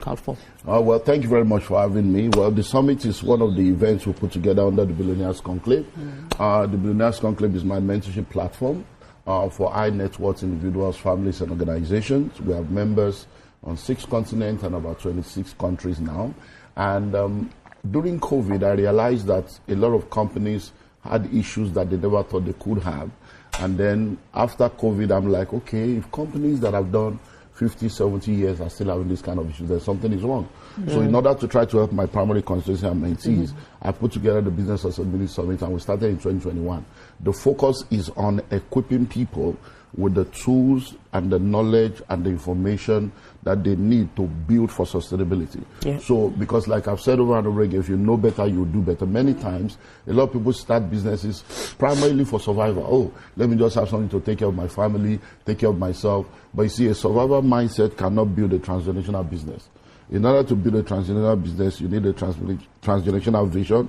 platform. Well, thank you very much for having me. Well, the summit is one of the events we put together under the Billionaires Conclave. The Billionaires Conclave is my mentorship platform for high net worth individuals, families, and organizations. We have members on 6 continents and about 26 countries now. And during COVID, I realized that a lot of companies had issues that they never thought they could have. And then after COVID, I'm like, okay, if companies that have done 50, 70 years are still having this kind of issues, then something is wrong. So in order to try to help my primary constituency and mentees, I put together the Business Sustainability Summit, and we started in 2021. The focus is on equipping people with the tools and the knowledge and the information that they need to build for sustainability. So, because like I've said over and over again, if you know better, you do better. Many times, a lot of people start businesses primarily for survival. Oh, let me just have something to take care of my family, take care of myself. But you see, a survival mindset cannot build a transgenerational business. In order to build a transgenerational business, you need a transgenerational vision,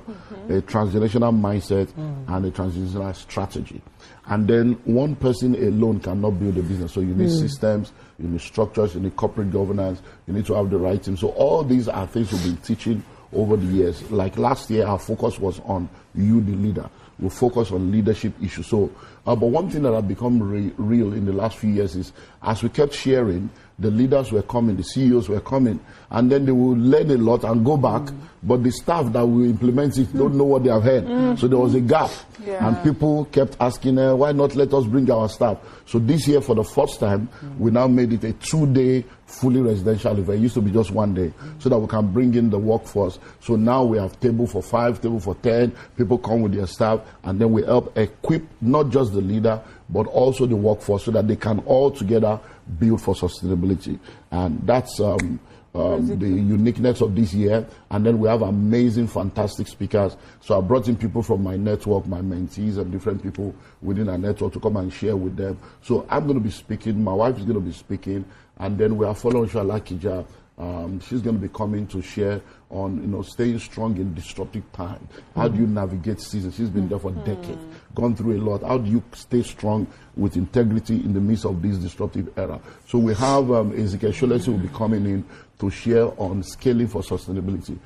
a transgenerational mindset, and a transgenerational strategy. And then one person alone cannot build a business. So you need systems, you need structures, you need corporate governance, you need to have the right team. So all these are things we've been teaching over the years. Like last year, our focus was on you, the leader. We focus on leadership issues. So, but one thing that has become real in the last few years is, as we kept sharing, the leaders were coming, the CEOs were coming, and then they will learn a lot and go back, but the staff that will implement it don't know what they have heard. So there was a gap, and people kept asking, why not let us bring our staff? So this year, for the first time, we now made it a 2-day fully residential event. It used to be just 1 day, so that we can bring in the workforce. So now we have table for 5, table for 10, people come with their staff, and then we help equip not just the leader, but also the workforce, so that they can all together build for sustainability. And that's the uniqueness of this year. And then we have amazing, fantastic speakers. So I brought in people from my network, my mentees, and different people within our network to come and share with them. So I'm going to be speaking, my wife is going to be speaking, and then we are following Shalakija. She's going to be coming to share on, staying strong in disruptive time. How do you navigate seasons? She's been there for decades, gone through a lot. How do you stay strong with integrity in the midst of this disruptive era? So we have Ezekiel Sholesi will be coming in to share on scaling for sustainability.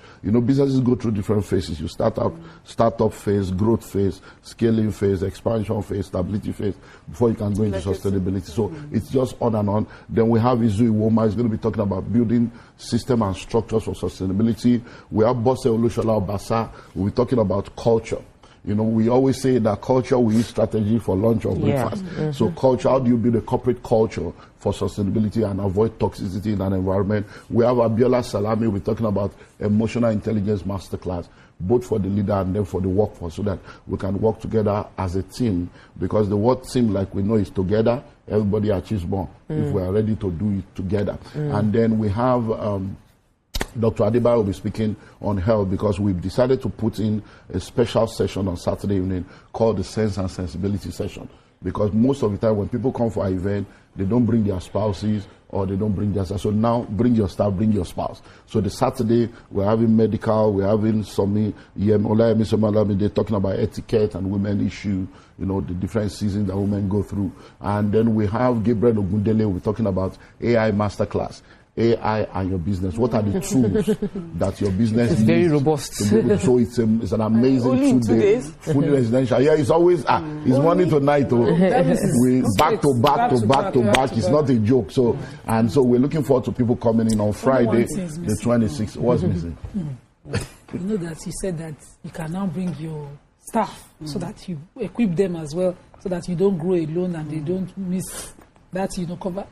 Businesses go through different phases. You startup phase, growth phase, scaling phase, expansion phase, stability phase, before you can go into sustainability. So it's just on and on. Then we have Izui Woma is going to be talking about building system and structures for sustainability. We have Bose Olushola Obasa. We'll be talking about culture. We always say that culture, we use strategy for lunch or breakfast. So culture, how do you build a corporate culture for sustainability and avoid toxicity in an environment? We have Abiola Salami, we're talking about emotional intelligence masterclass, both for the leader and then for the workforce, so that we can work together as a team. Because the word team, like we know, is together. Everybody achieves more if we are ready to do it together. And then we have Dr. Adebayo will be speaking on health, because we've decided to put in a special session on Saturday evening called the Sense and Sensibility session. Because most of the time when people come for an event, they don't bring their spouses or they don't bring their staff. So now bring your staff, bring your spouse. So the Saturday, we're having medical, we're having they're talking about etiquette and women issue, the different seasons that women go through. And then we have Gabriel Ogundele, we're talking about AI masterclass. AI and your business. What are the tools that your business needs? It's very robust. So it's an amazing 2 days, fully residential. Yeah, it's always it's morning to night. We back to back. It's not a joke. So we're looking forward to people coming in on Friday, the 26th. What's missing? You know that you said that you can now bring your staff so that you equip them as well, so that you don't grow alone and they don't miss that cover.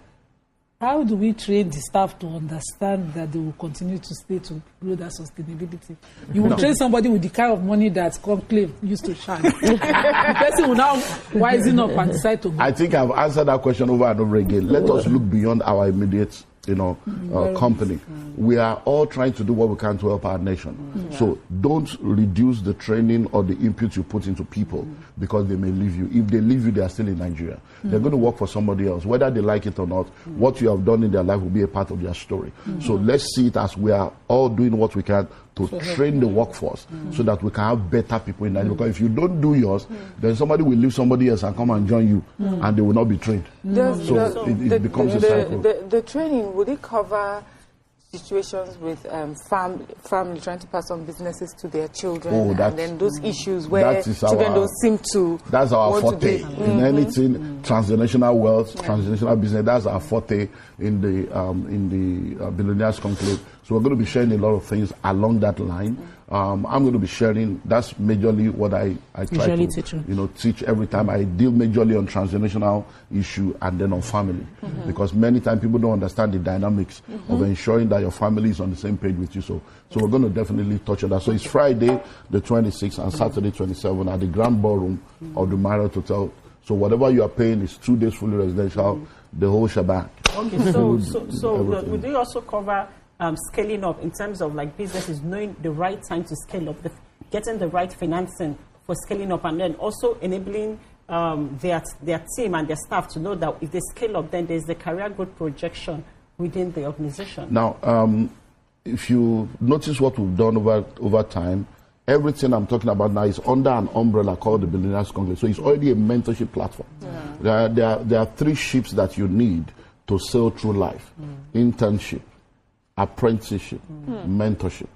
How do we train the staff to understand that they will continue to stay to grow that sustainability? You will train somebody with the kind of money that Conclave used to shine. The person will now wisen up and decide to go. I think I've answered that question over and over again. Let us look beyond our immediate company. We are all trying to do what we can to help our nation. So don't reduce the training or the input you put into people because they may leave you. If they leave you, they are still in Nigeria. They're going to work for somebody else. Whether they like it or not, what you have done in their life will be a part of their story. So let's see it as we are all doing what we can to train the workforce so that we can have better people in Nigeria. Because if you don't do yours, then somebody will leave somebody else and come and join you and they will not be trained. So it becomes a cycle. The training, would it cover situations with family trying to pass on businesses to their children, and then those issues where children don't seem to. That's our forte in anything transgenerational wealth, transgenerational business. That's our forte in the Billionaires Conclave. So we're going to be sharing a lot of things along that line. I'm going to be sharing. That's majorly what I try to teach every time. I deal majorly on transgenerational issue and then on family, because many times people don't understand the dynamics of ensuring that your family is on the same page with you. So we're going to definitely touch on that. So it's Friday the 26th and Saturday 27th at the Grand Ballroom of the Marriott Hotel. So whatever you are paying is 2 days fully residential, the whole shebang. Okay, so would they also cover scaling up in terms of like businesses knowing the right time to scale up, getting the right financing for scaling up, and then also enabling their team and their staff to know that if they scale up, then there's the career growth projection within the organization? Now, if you notice what we've done over time, everything I'm talking about now is under an umbrella called the Billionaires Conclave. So it's already a mentorship platform. Yeah. There are 3 ships that you need to sail through life: internship, apprenticeship, mentorship.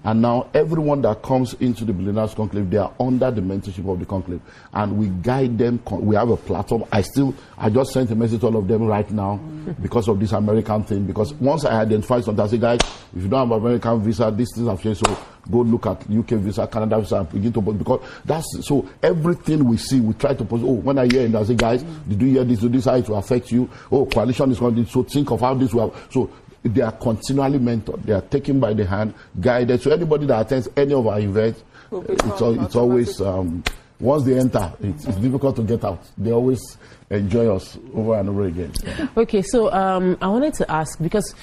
And now everyone that comes into the Billionaires Conclave, they are under the mentorship of the conclave, and we guide them. We have a platform. I just sent a message to all of them right now because of this American thing, because once I identify something, I say, guys, if you don't have American visa, these things have changed, so go look at UK visa, Canada visa, and begin to post, because that's, so everything we see, we try to post. Oh, when I hear it, I say, guys, did you hear this? Do this how it will affect you? Oh, coalition is going to, so think of how this will, so they are continually mentored. They are taken by the hand, guided. So anybody that attends any of our events, it's always, once they enter, it's difficult to get out. They always enjoy us over and over again. Okay, so I wanted to ask, because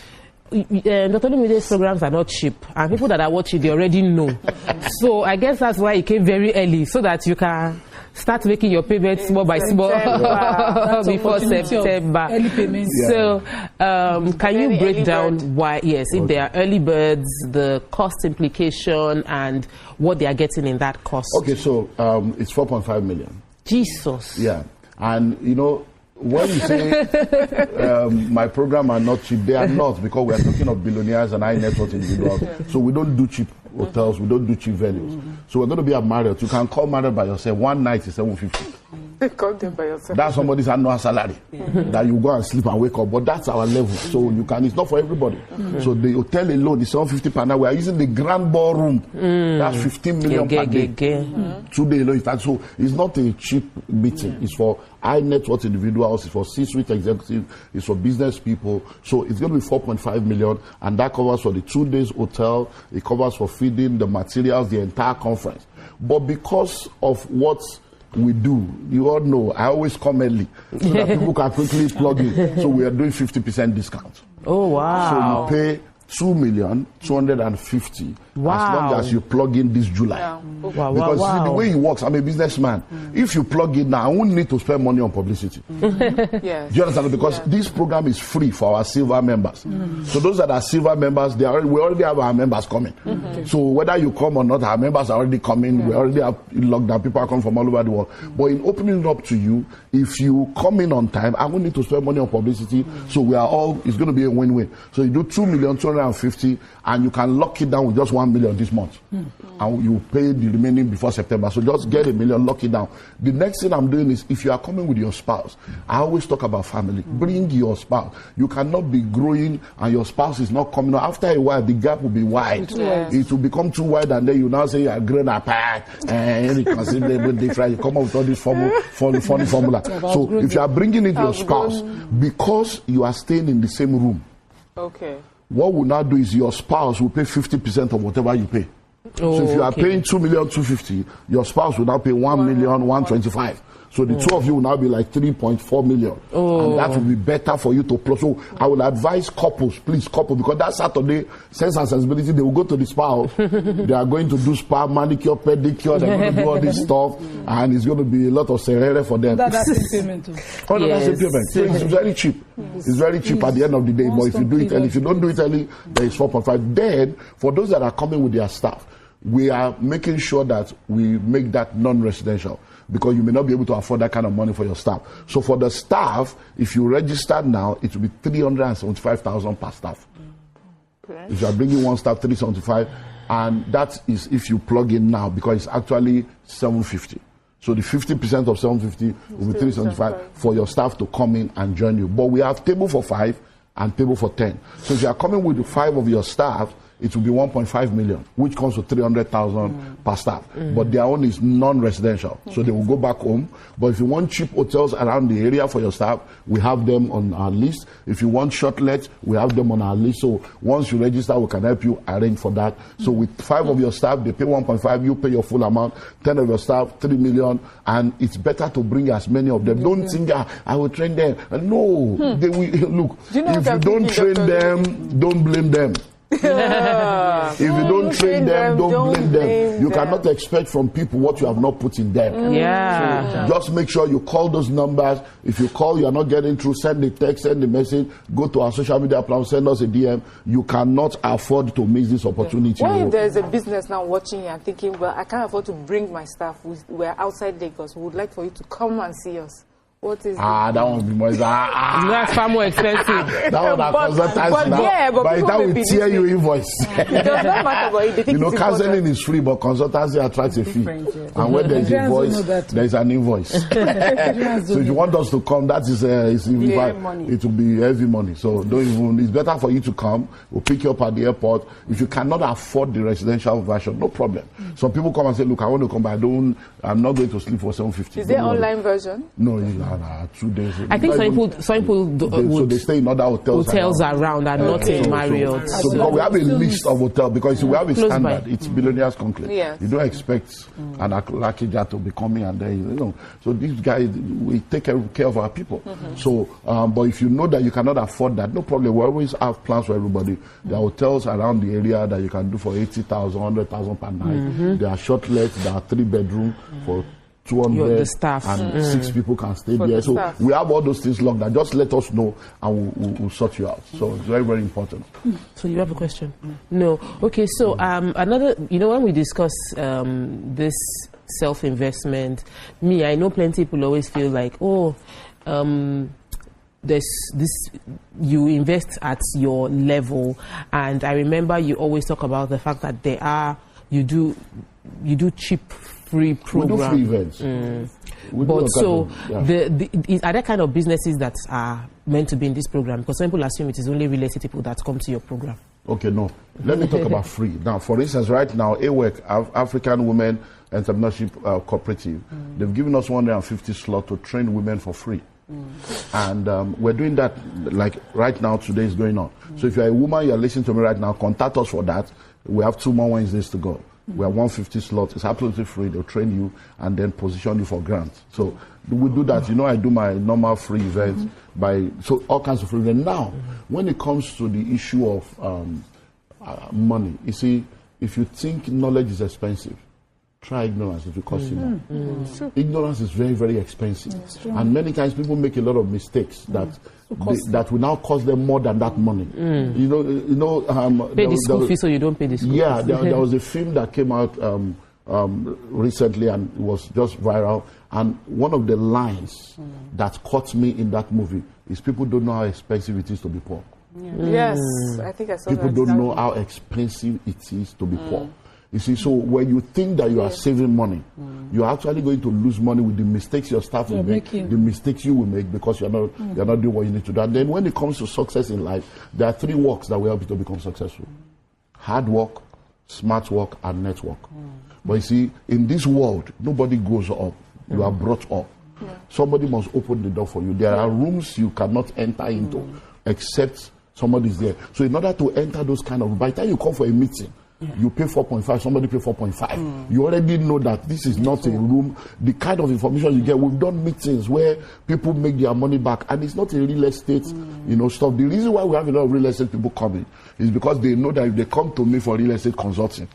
Dr. Olumide's programs are not cheap, and people that are watching, they already know. So I guess that's why it came very early, so that you can start making your payments small by small before September. Early payments. Yeah. So can you break down why, if there are early birds, the cost implication, and what they are getting in that cost? Okay, so it's 4.5 million. Jesus. Yeah. And, when you say my program are not cheap, they are not, because we are talking of billionaires and high net worth individuals. So we don't do cheap hotels, we don't do cheap venues. So we're going to be at Marriott. You can call Marriott by yourself. One night is $750. Call them by yourself. That's somebody's annual salary that you go and sleep and wake up. But that's our level. So you can. It's not for everybody. So the hotel alone is $750 per night. We are using the Grand Ballroom. That's 15 million per day. 2 days alone. So it's not a cheap meeting. It's for high net worth individuals. It's for C-suite executives. It's for business people. So it's going to be 4.5 million, and that covers for the 2 days hotel. It covers for feeding, the materials, the entire conference. But because of what we do, you all know, I always come early so that people can quickly plug in. So we are doing 50% discount. Oh, wow. So you pay 2,250,000 as long as you plug in this July. Because see, the way it works, I'm a businessman. If you plug in now, I won't need to spend money on publicity. Yes. Do you understand? Because this program is free for our silver members. So those that are silver members, we already have our members coming. So whether you come or not, our members are already coming. We already have lockdown. People are coming from all over the world. But in opening it up to you, if you come in on time, I won't need to spend money on publicity. So we are all, it's going to be a win-win. So you do 2,250,000, and you can lock it down with just 1 million this month. And you pay the remaining before September. So just get $1 million, lock it down. The next thing I'm doing is, if you are coming with your spouse, I always talk about family. Bring your spouse. You cannot be growing and your spouse is not coming. After a while, the gap will be wide. Yes. It will become too wide, and then you now say you are growing apart and considerably different. You come up with all this funny formula. So if you are bringing in your spouse, because you are staying in the same room, what we'll now do is your spouse will pay 50% of whatever you pay. So if you are paying 2,250,000, your spouse will now pay 1,125,000. So the two of you will now be like 3.4 million. And that will be better for you to plus. So I will advise couples, please, because that Saturday, Sense and Sensibility, they will go to the spa. They are going to do spa, manicure, pedicure, they're going to do all this stuff, and it's going to be a lot of serere for them. That's the payment too. Oh, no, that's the payment. So it's very cheap. It's very cheap at the end of the day. But if you do it early, if you don't do it early, there is 4.5. Then, for those that are coming with their staff, we are making sure that we make that non-residential, because you may not be able to afford that kind of money for your staff. So for the staff, if you register now, it will be 375,000 per staff. Okay. If you are bringing one staff, 375, and that is if you plug in now, because it's actually 750. So the 50% of 750 will be 375 for your staff to come in and join you. But we have table for 5 and table for 10. So if you are coming with 5 of your staff, it will be 1.5 million, which comes to 300,000 per staff. But their own is non-residential, so they will go back home. But if you want cheap hotels around the area for your staff, we have them on our list. If you want shortlets, we have them on our list. So once you register, we can help you arrange for that. So with 5 of your staff, they pay 1.5, you pay your full amount. 10 of your staff, 3 million, and it's better to bring as many of them. Don't think, I will train them. No, they will, look, if you don't train them, don't blame them. If you don't train them, don't blame them. You cannot expect from people what you have not put in them. Yeah. So just make sure you call those numbers. If you call, you are not getting through, send the text, send the message, go to our social media platform, send us a DM. You cannot afford to miss this opportunity. What if there's a business now watching you and thinking, well, I can't afford to bring my staff. We're outside Lagos. We would like for you to come and see us. What is that one will be more. That's far more expensive. That one are consultants now. Yeah, but by the time we tear you invoice. It does not matter, but they think you know, counseling is free, but consultancy attracts a fee. And when there's an invoice, there's an invoice. So if you want us to come, that is it will be heavy money. So don't even. It's better for you to come. We'll pick you up at the airport. If you cannot afford the residential version, no problem. Some people come and say, look, I want to come, but I'm not going to sleep for 750. Is there online version? No, 2 days. I think some people so they stay in other hotels around and not in Marriott. So because we have a list of hotels, because we have a standard. It's Billionaires Conclave. Yes. You don't expect an Akija to be coming and then, you know. So these guys, we take care of our people. So, but if you know that you cannot afford that, no problem. We always have plans for everybody. There are hotels around the area that you can do for 80,000, 100,000 per night. There are shortlets. There are 3-bedroom for 200 the staff. And 6 people can stay there. So staff. we have all those things locked down. Just let us know and we'll sort you out. So it's very, very important. So you have a question? No. Okay, so another, when we discuss this self-investment, I know plenty of people always feel like, there's this, you invest at your level. And I remember you always talk about the fact that you do cheap free program. We do free events. But so, are there kind of businesses that are meant to be in this program? Because some people assume it is only real estate people that come to your program. Okay, no. Let me talk about free. Now, for instance, right now, AWEC, African Women Entrepreneurship Cooperative, they've given us 150 slots to train women for free. And we're doing that, like right now, today is going on. So if you're a woman, you're listening to me right now, contact us for that. We have 2 more Wednesdays to go. We have 150 slots. It's absolutely free. They'll train you and then position you for grants. So we do that. I do my normal free events so all kinds of free events. Now, when it comes to the issue of money, you see, if you think knowledge is expensive, try ignorance. It will cost you more. Ignorance is very, very expensive. And many times people make a lot of mistakes that will now cost them more than that money. Pay the school fee so you don't pay the school fee. Yeah, there was a film that came out recently and it was just viral. And one of the lines that caught me in that movie is people don't know how expensive it is to be poor. Yes, I think I saw people that. People don't know how expensive it is to be poor. You see, so when you think that you are saving money, you're actually going to lose money with the mistakes your staff will make, the mistakes you will make because you're not doing what you need to do. And then when it comes to success in life, there are 3 works that will help you to become successful: hard work, smart work, and network. But you see, in this world, nobody goes up. You are brought up. Somebody must open the door for you. There are rooms you cannot enter into except somebody's there. So in order to enter those kind of, by the time you come for a meeting, you pay 4.5, somebody pay 4.5. You already know that this is not a room. The kind of information you get, we've done meetings where people make their money back, and it's not a real estate, stuff. The reason why we have a lot of real estate people coming is because they know that if they come to me for real estate consulting,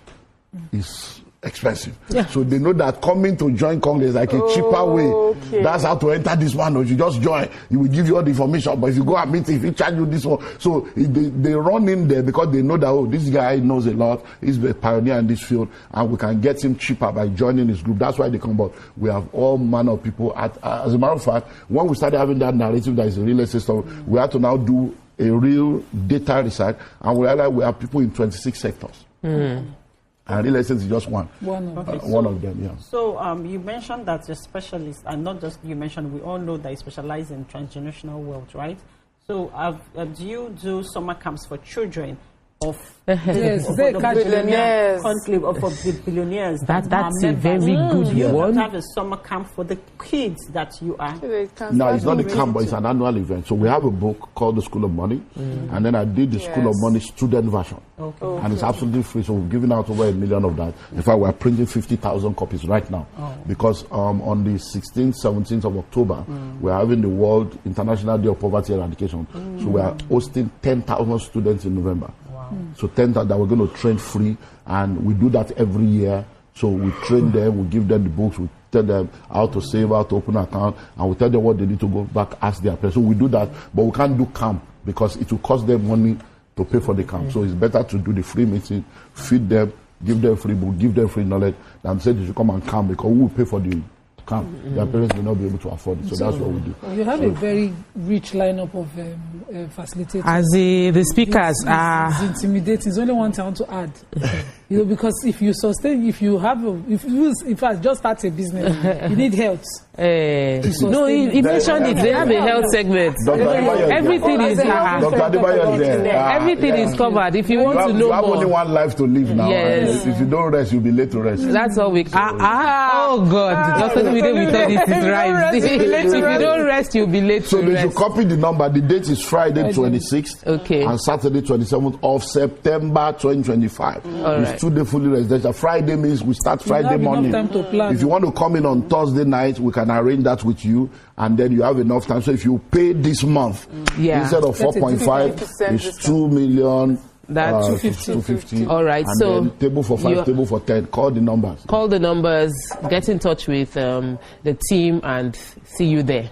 it's expensive. So they know that coming to join Congress is like a cheaper way. That's how to enter this one. If you just join, you will give you all the information. But if you go and meet, if you charge you this one, so they run in there because they know that this guy knows a lot. He's a pioneer in this field, and we can get him cheaper by joining his group. That's why they come. But we have all manner of people. As a matter of fact, when we started having that narrative that is a real estate stuff, we have to now do a real data research, and we realize we have people in 26 sectors. And real estate is just one. One of them, yeah. So you mentioned that you're specialist, and not just you mentioned, we all know that you specialize in transgenerational wealth, right? So do you do summer camps for children of billionaires? Conclave of the billionaires? That's a very good You one. have a summer camp for the kids that you are. No, it's not a camp, but it's an annual event. So we have a book called The School of Money, and then I did the School of Money student version. And it's absolutely free, so we've given out over 1 million of that. In fact, we're printing 50,000 copies right now. Because on the 16th, 17th of October, we're having the World International Day of Poverty Eradication. So we are hosting 10,000 students in November. So 10,000 that we're going to train free, and we do that every year. So we train them, we give them the books, we tell them how to save, how to open an account, and we tell them what they need to go back, ask their parents. So we do that, but we can't do camp because it will cost them money to pay for the camp. So it's better to do the free meeting, feed them, give them free book, give them free knowledge, than say they should come and camp because we will pay for the camp. Their parents may not be able to afford it. So that's what we do. You have a very rich lineup of facilitators. As the speakers are... It's intimidating. There's only one thing I want to add. Because if you sustain, if you just start a business, you need health. No, he mentioned it. They have a health segment. Everything is everything is covered. If you want to know more, you have more, only one life to live now. Yes. If you don't rest, you'll be late to rest. That's all we. Oh God! Just let me know we thought this is right. If you don't rest, you'll be late. So to they rest. should copy the number. The date is Friday 26th, and Saturday 27th of September 2025. It's 2 days fully residential. Friday means we start Friday morning. If you want to come in on Thursday night, we can arrange that with you, and then you have enough time. So if you pay this month, instead of 4.5, it's 2 million. That's 250. All right. And so then table for 5, table for 10. Call the numbers. Call the numbers. Get in touch with the team, and see you there.